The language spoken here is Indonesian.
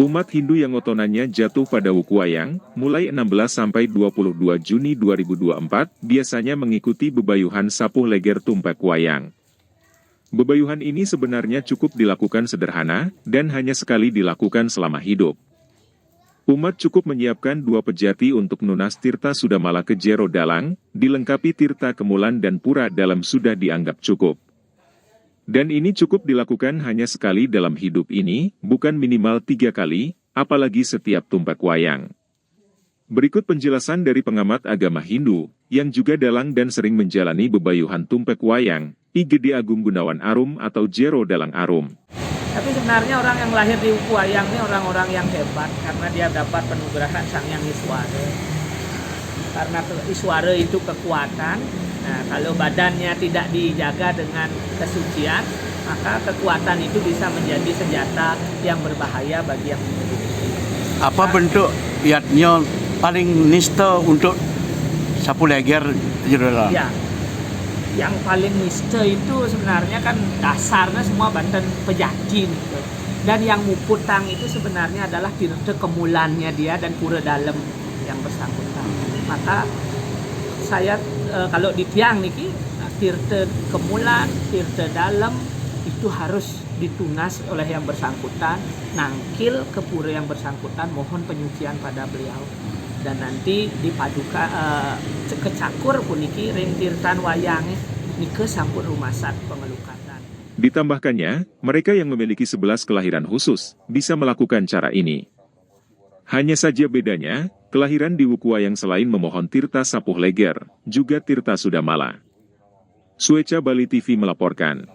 Umat Hindu yang otonannya jatuh pada Wukuwayang, mulai 16 sampai 22 Juni 2024, biasanya mengikuti bebayuhan sapuh leger tumpek wayang. Bebayuhan ini sebenarnya cukup dilakukan sederhana, dan hanya sekali dilakukan selama hidup. Umat cukup menyiapkan 2 pejati untuk nunas tirta sudamala ke Jero Dalang, dilengkapi tirta kemulan dan pura dalam sudah dianggap cukup. Dan ini cukup dilakukan hanya sekali dalam hidup ini, bukan minimal 3 kali, apalagi setiap tumpek wayang. Berikut penjelasan dari pengamat agama Hindu, yang juga dalang dan sering menjalani bebayuhan tumpek wayang, I Gede Agung Gunawan Arum atau Jero Dalang Arum. Tapi sebenarnya orang yang lahir di Wukuwayang ini orang-orang yang hebat, karena dia dapat penugerahan Sang Hyang Iswara. Karena Iswara itu kekuatan. Nah, kalau badannya tidak dijaga dengan kesucian, maka kekuatan itu bisa menjadi senjata yang berbahaya bagi yang memiliki. Apa bentuk yatnya paling nista untuk sapu leger Jero Dalang? Ya, yang paling nista itu sebenarnya kan dasarnya semua Banten Pejakin gitu. Dan yang muputang itu sebenarnya adalah tirta kemulannya dia dan pura dalam yang bersangkutan. Maka saya kalau di tiang niki tirta kemulan, tirta dalam itu harus ditunas oleh yang bersangkutan, nangkil ke pura yang bersangkutan, mohon penyucian pada beliau, dan nanti dipadukan kecakur puniki ring tirtan wayang nike sampun rumasan pengelukatan. Ditambahkannya, mereka yang memiliki 11 kelahiran khusus, bisa melakukan cara ini. Hanya saja bedanya, kelahiran di Wukuwayang selain memohon tirta sapuh leger, juga tirta sudamala. Sueca Bali TV melaporkan.